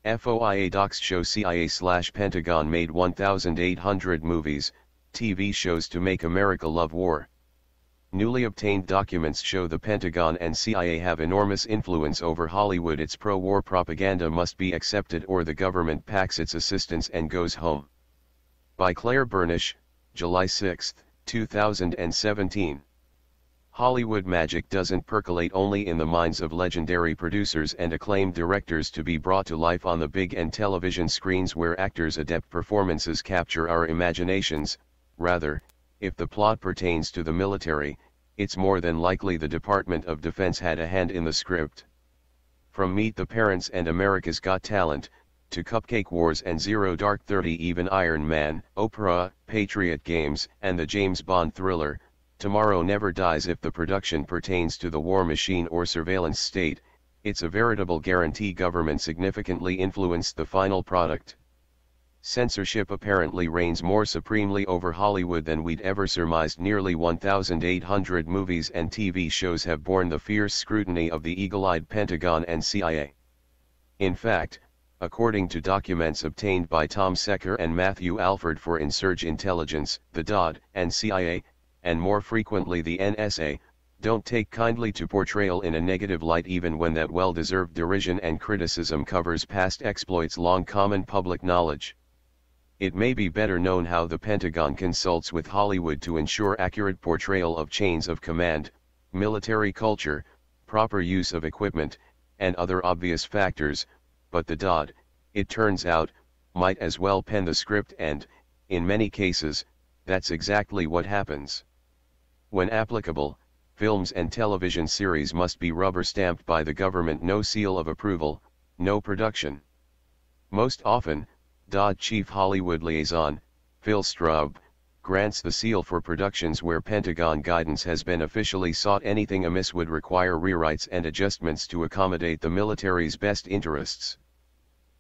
FOIA docs show CIA/Pentagon made 1,800 movies, TV shows to make America love war. Newly obtained documents show the Pentagon and CIA have enormous influence over Hollywood. Its pro-war propaganda must be accepted or the government packs its assistants and goes home. By Claire Burnish, July 6, 2017. Hollywood magic doesn't percolate only in the minds of legendary producers and acclaimed directors to be brought to life on the big and television screens where actors' adept performances capture our imaginations. Rather, if the plot pertains to the military, it's more than likely the Department of Defense had a hand in the script. From Meet the Parents and America's Got Talent, to Cupcake Wars and Zero Dark 30, even Iron Man, Oprah, Patriot Games, and the James Bond thriller, Tomorrow Never Dies. If the production pertains to the war machine or surveillance state, it's a veritable guarantee government significantly influenced the final product. Censorship apparently reigns more supremely over Hollywood than we'd ever surmised. Nearly 1,800 movies and TV shows have borne the fierce scrutiny of the eagle-eyed Pentagon and CIA. In fact, according to documents obtained by Tom Secker and Matthew Alford for Insurge Intelligence, the DOD and CIA, and more frequently the NSA, don't take kindly to portrayal in a negative light, even when that well-deserved derision and criticism covers past exploits long common public knowledge. It may be better known how the Pentagon consults with Hollywood to ensure accurate portrayal of chains of command, military culture, proper use of equipment, and other obvious factors, but the DOD, it turns out, might as well pen the script, and, in many cases, that's exactly what happens. When applicable, films and television series must be rubber-stamped by the government. No seal of approval, no production. Most often, DOD Chief Hollywood Liaison, Phil Straub, grants the seal for productions where Pentagon guidance has been officially sought. Anything amiss would require rewrites and adjustments to accommodate the military's best interests.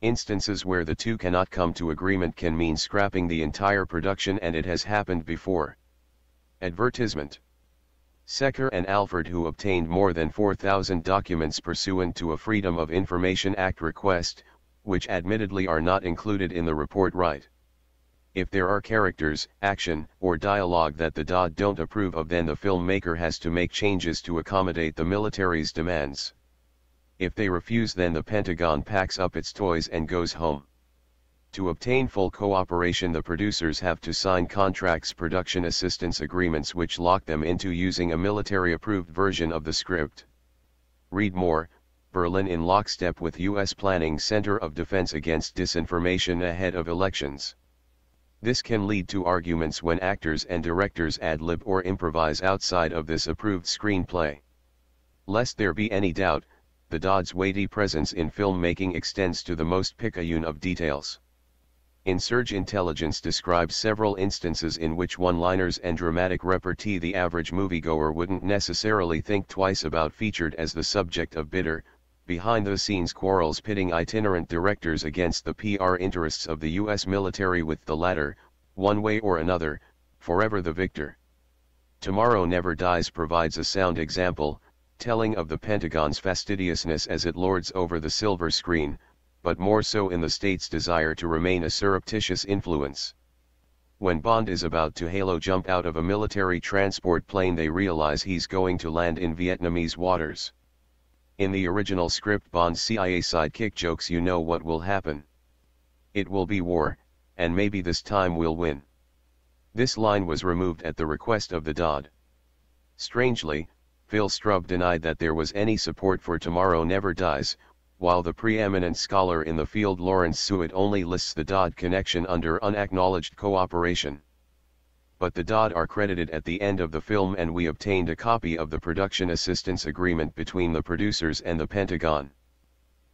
Instances where the two cannot come to agreement can mean scrapping the entire production, and it has happened before. Advertisement. Secker and Alford, who obtained more than 4,000 documents pursuant to a Freedom of Information Act request, which admittedly are not included in the report, write: if there are characters, action, or dialogue that the DOD don't approve of, then the filmmaker has to make changes to accommodate the military's demands. If they refuse, then the Pentagon packs up its toys and goes home. To obtain full cooperation, the producers have to sign contracts, production assistance agreements, which lock them into using a military-approved version of the script. Read more. Berlin in lockstep with U.S. Planning Center of Defense against disinformation ahead of elections. This can lead to arguments when actors and directors ad-lib or improvise outside of this approved screenplay. Lest there be any doubt, the DOD's weighty presence in filmmaking extends to the most picayune of details. Insurge Intelligence describes several instances in which one-liners and dramatic repartee the average moviegoer wouldn't necessarily think twice about featured as the subject of bitter, behind-the-scenes quarrels pitting itinerant directors against the PR interests of the U.S. military, with the latter, one way or another, forever the victor. Tomorrow Never Dies provides a sound example, telling of the Pentagon's fastidiousness as it lords over the silver screen, but more so in the state's desire to remain a surreptitious influence. When Bond is about to halo jump out of a military transport plane, they realize he's going to land in Vietnamese waters. In the original script, Bond's CIA sidekick jokes, "You know what will happen. It will be war, and maybe this time we'll win." This line was removed at the request of the DOD. Strangely, Phil Straub denied that there was any support for Tomorrow Never Dies, while the preeminent scholar in the field Lawrence Suet only lists the DOD connection under unacknowledged cooperation. But the DOD are credited at the end of the film, and we obtained a copy of the production assistance agreement between the producers and the Pentagon.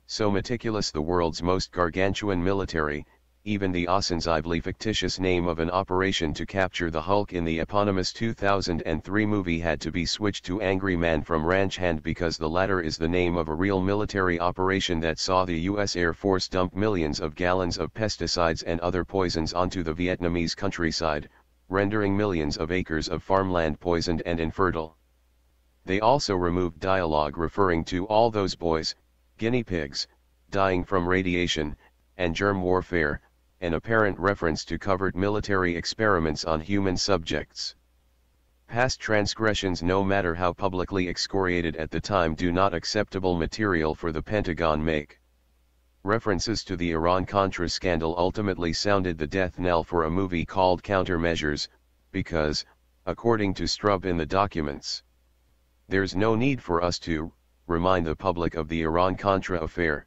So meticulous, the world's most gargantuan military, even the ostensibly fictitious name of an operation to capture the Hulk in the eponymous 2003 movie had to be switched to Angry Man from Ranch Hand, because the latter is the name of a real military operation that saw the U.S. Air Force dump millions of gallons of pesticides and other poisons onto the Vietnamese countryside, rendering millions of acres of farmland poisoned and infertile. They also removed dialogue referring to all those boys, guinea pigs, dying from radiation, and germ warfare, an apparent reference to covert military experiments on human subjects. Past transgressions, no matter how publicly excoriated at the time, do not acceptable material for the Pentagon make. References to the Iran-Contra scandal ultimately sounded the death knell for a movie called Countermeasures, because, according to Strub in the documents, there's no need for us to remind the public of the Iran-Contra affair.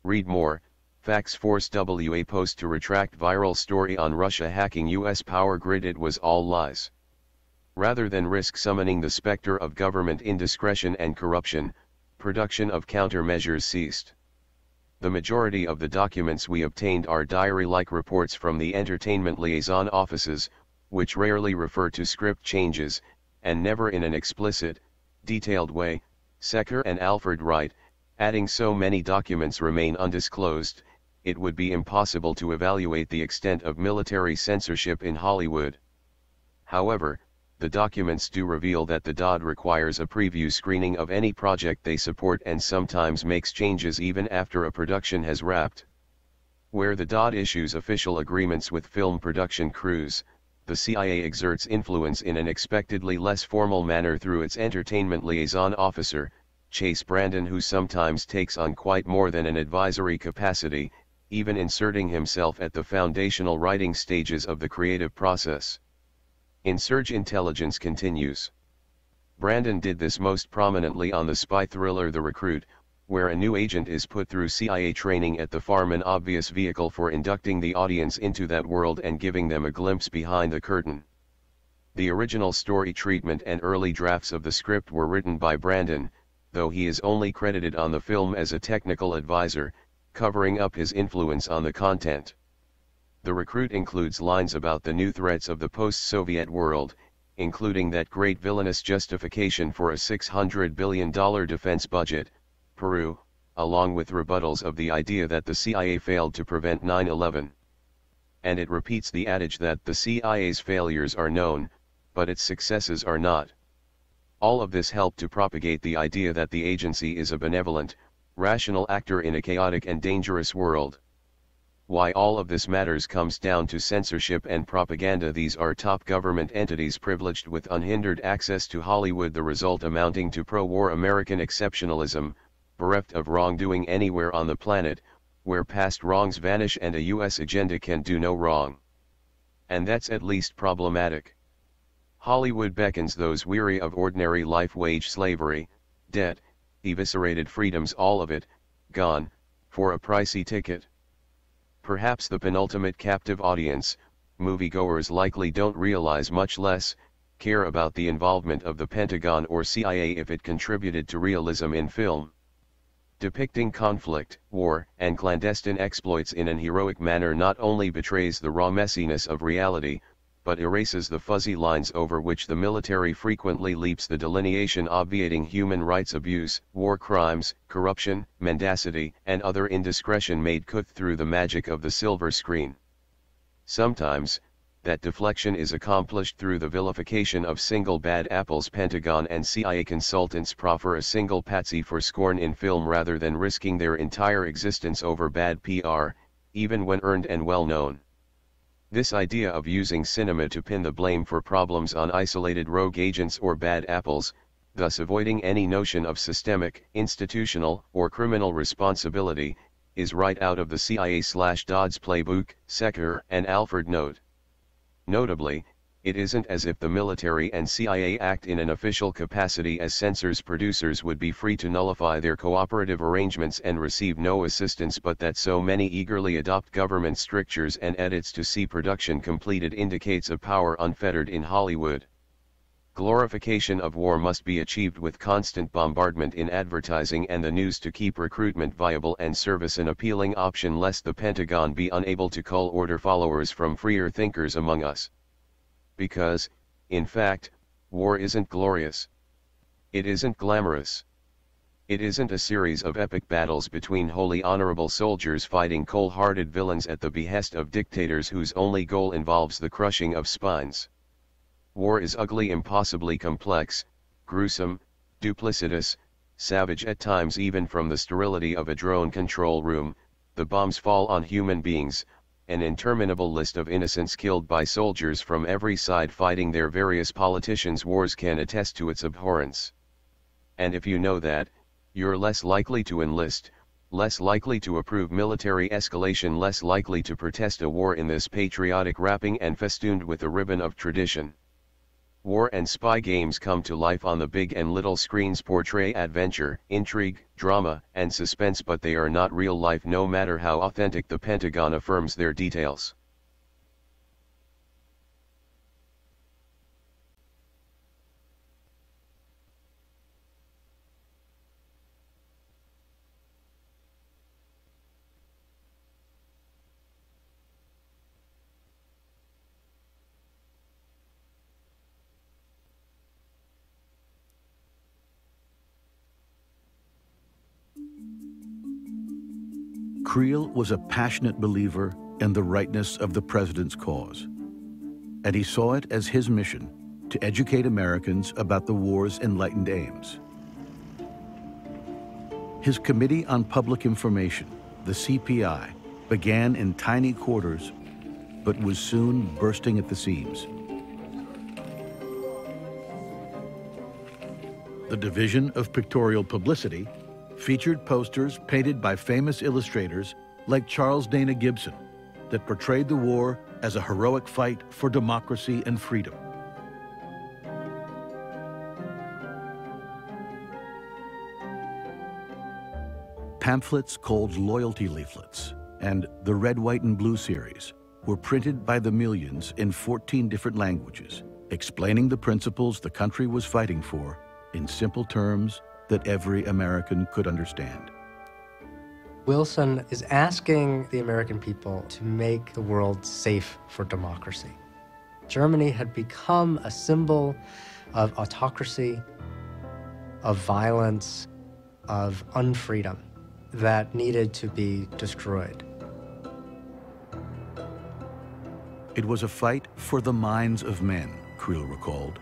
Read more. Fax Force WA post to retract viral story on Russia hacking US power grid. It was all lies. Rather than risk summoning the specter of government indiscretion and corruption, production of countermeasures ceased. The majority of the documents we obtained are diary-like reports from the entertainment liaison offices, which rarely refer to script changes, and never in an explicit, detailed way. Secker and Alford write, adding so many documents remain undisclosed, it would be impossible to evaluate the extent of military censorship in Hollywood. However, the documents do reveal that the DoD requires a preview screening of any project they support and sometimes makes changes even after a production has wrapped. Where the DoD issues official agreements with film production crews, the CIA exerts influence in an expectedly less formal manner through its entertainment liaison officer, Chase Brandon, who sometimes takes on quite more than an advisory capacity, even inserting himself at the foundational writing stages of the creative process. Insurge Intelligence continues. Brandon did this most prominently on the spy thriller The Recruit, where a new agent is put through CIA training at the farm, an obvious vehicle for inducting the audience into that world and giving them a glimpse behind the curtain. The original story treatment and early drafts of the script were written by Brandon, though he is only credited on the film as a technical advisor, covering up his influence on the content. The Recruit includes lines about the new threats of the post-Soviet world, including that great villainous justification for a $600 billion defense budget, Peru, along with rebuttals of the idea that the CIA failed to prevent 9/11. And it repeats the adage that the CIA's failures are known, but its successes are not. All of this helped to propagate the idea that the agency is a benevolent, rational actor in a chaotic and dangerous world. Why all of this matters comes down to censorship and propaganda. These are top government entities privileged with unhindered access to Hollywood, the result amounting to pro-war American exceptionalism, bereft of wrongdoing anywhere on the planet, where past wrongs vanish and a US agenda can do no wrong. And that's at least problematic. Hollywood beckons those weary of ordinary life, wage slavery, debt, eviscerated freedoms, all of it, gone, for a pricey ticket. Perhaps the penultimate captive audience, moviegoers, likely don't realize, much less care about the involvement of the Pentagon or CIA if it contributed to realism in film. Depicting conflict, war, and clandestine exploits in an heroic manner not only betrays the raw messiness of reality, but erases the fuzzy lines over which the military frequently leaps the delineation, obviating human rights abuse, war crimes, corruption, mendacity, and other indiscretion made couth through the magic of the silver screen. Sometimes, that deflection is accomplished through the vilification of single bad apples. Pentagon and CIA consultants proffer a single patsy for scorn in film rather than risking their entire existence over bad PR, even when earned and well known. This idea of using cinema to pin the blame for problems on isolated rogue agents or bad apples, thus avoiding any notion of systemic, institutional, or criminal responsibility, is right out of the CIA/DoD's playbook, Secker and Alford note. Notably, it isn't as if the military and CIA act in an official capacity as censors. Producers would be free to nullify their cooperative arrangements and receive no assistance, but that so many eagerly adopt government strictures and edits to see production completed indicates a power unfettered in Hollywood. Glorification of war must be achieved with constant bombardment in advertising and the news to keep recruitment viable and service an appealing option, lest the Pentagon be unable to cull order followers from freer thinkers among us. Because, in fact, war isn't glorious. It isn't glamorous. It isn't a series of epic battles between wholly honorable soldiers fighting cold-hearted villains at the behest of dictators whose only goal involves the crushing of spines. War is ugly, impossibly complex, gruesome, duplicitous, savage at times even from the sterility of a drone control room, the bombs fall on human beings, an interminable list of innocents killed by soldiers from every side fighting their various politicians' wars can attest to its abhorrence. And if you know that, you're less likely to enlist, less likely to approve military escalation, less likely to protest a war in this patriotic wrapping and festooned with a ribbon of tradition. War and spy games come to life on the big and little screens, portray adventure, intrigue, drama, and suspense, but they are not real life no matter how authentic the Pentagon affirms their details. Creel was a passionate believer in the rightness of the president's cause, and he saw it as his mission to educate Americans about the war's enlightened aims. His Committee on Public Information, the CPI, began in tiny quarters, but was soon bursting at the seams. The Division of Pictorial Publicity featured posters painted by famous illustrators like Charles Dana Gibson that portrayed the war as a heroic fight for democracy and freedom. Pamphlets called loyalty leaflets and the Red, White, and Blue series were printed by the millions in 14 different languages, explaining the principles the country was fighting for in simple terms that every American could understand. Wilson is asking the American people to make the world safe for democracy. Germany had become a symbol of autocracy, of violence, of unfreedom that needed to be destroyed. It was a fight for the minds of men, Creel recalled,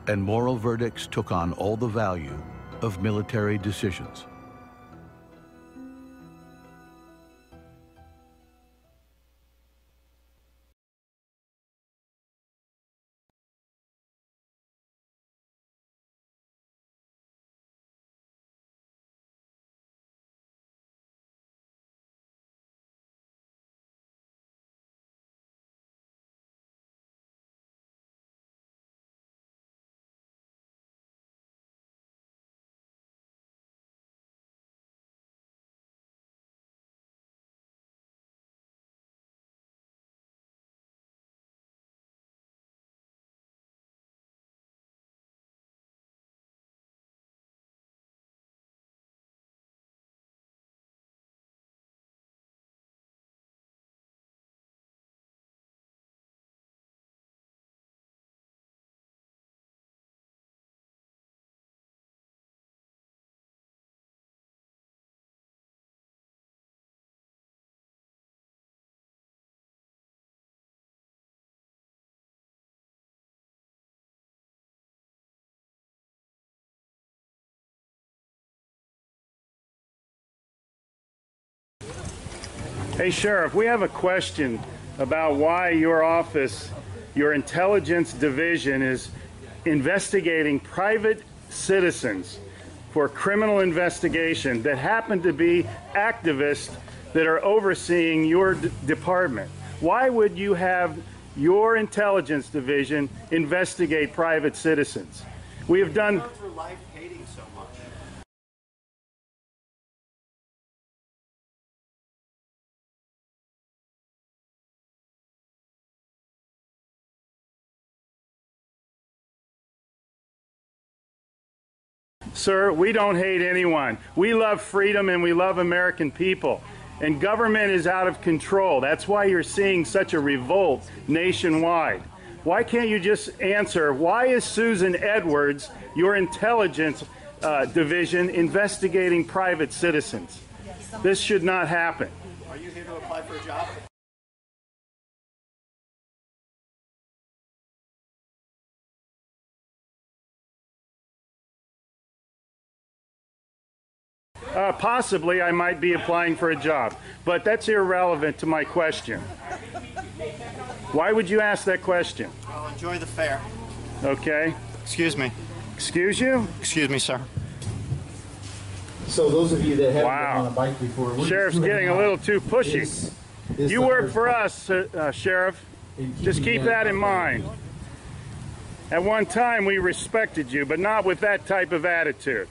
and moral verdicts took on all the value of military decisions. Hey, Sheriff, we have a question about why your office, your intelligence division, is investigating private citizens for criminal investigation that happen to be activists that are overseeing your department. Why would you have your intelligence division investigate private citizens? We have done... for life hating so much. Sir, we don't hate anyone. We love freedom and we love American people. And government is out of control. That's why you're seeing such a revolt nationwide. Why can't you just answer, why is Susan Edwards, your intelligence division, investigating private citizens? This should not happen. Are you here to apply for a job? Possibly I might be applying for a job, but that's irrelevant to my question. Why would you ask that question? Well, enjoy the fair. Okay. Excuse me. Excuse you? Excuse me, sir. So those of you that haven't Wow. been on a bike before, Sheriff's getting a little too pushy. You work for us, Sheriff. Just keep that in mind. At one time we respected you, but not with that type of attitude.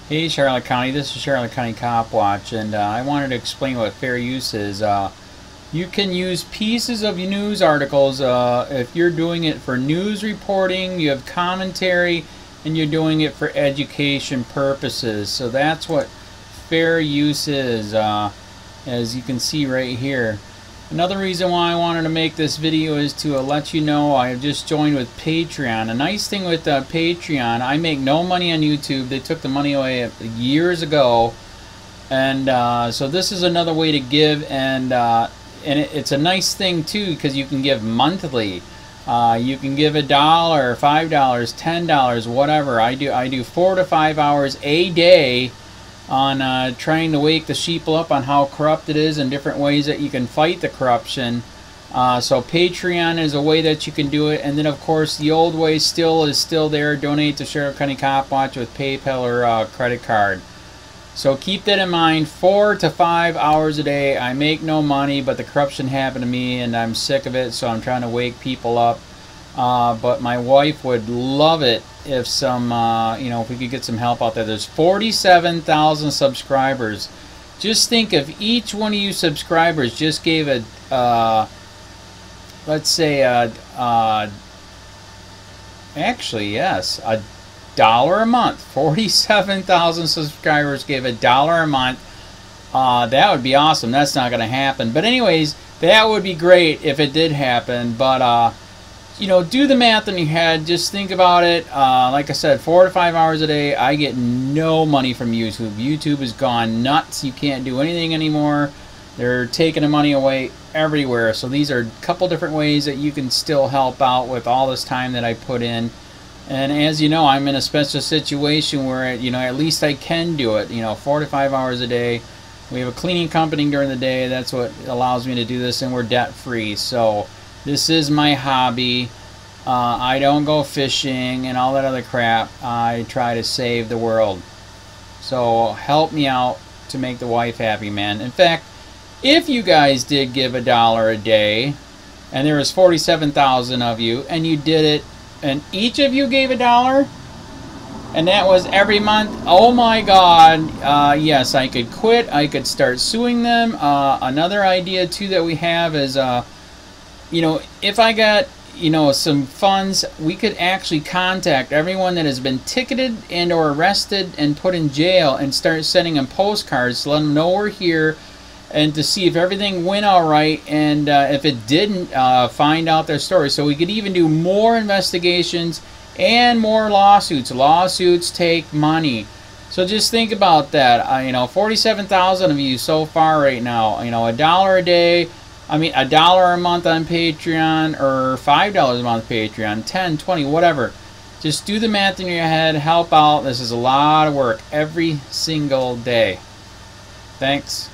Hey Charlotte County, this is Charlotte County COPWATCH, and I wanted to explain what fair use is. You can use pieces of news articles if you're doing it for news reporting, you have commentary, and you're doing it for education purposes. So that's what fair use is, as you can see right here. Another reason why I wanted to make this video is to let you know I have just joined with Patreon. A nice thing with Patreon, I make no money on YouTube. They took the money away years ago, and so this is another way to give, and it's a nice thing too because you can give monthly. You can give $1, $5, $10, whatever. I do 4 to 5 hours a day on trying to wake the sheeple up on how corrupt it is and different ways that you can fight the corruption. So Patreon is a way that you can do it, and then of course the old way is still there. Donate to Charlotte County COPWATCH with PayPal or credit card. So keep that in mind. 4 to 5 hours a day. I make no money, but the corruption happened to me and I'm sick of it, so I'm trying to wake people up. But my wife would love it if if we could get some help out there. There's 47,000 subscribers. Just think if each one of you subscribers just gave let's say actually yes, $1 a month. 47,000 subscribers gave $1 a month. That would be awesome. That's not going to happen. But anyways, that would be great if it did happen. But do the math in your head. Just think about it. Like I said, 4 to 5 hours a day. I get no money from YouTube. YouTube has gone nuts. You can't do anything anymore. They're taking the money away everywhere. So these are a couple different ways that you can still help out with all this time that I put in. And as you know, I'm in a special situation where, at least I can do it. 4 to 5 hours a day. We have a cleaning company during the day. That's what allows me to do this, and we're debt free. So this is my hobby. I don't go fishing and all that other crap. I try to save the world. So help me out to make the wife happy, man. In fact, if you guys did give $1 a day, and there was 47,000 of you, and you did it, and each of you gave $1, And that was every month. Oh my God. Yes, I could quit. I could start suing them. Another idea too that we have is, you know, if I got, you know, some funds, we could actually contact everyone that has been ticketed and or arrested and put in jail and start sending them postcards to let them know we're here and to see if everything went all right, and if it didn't, find out their story. So we could even do more investigations and more lawsuits. Lawsuits take money. So just think about that. You know, 47,000 of you so far right now. You know, $1 a day. I mean, $1 a month on Patreon, or $5 a month Patreon, 10, 20, whatever. Just do the math in your head. Help out. This is a lot of work every single day. Thanks.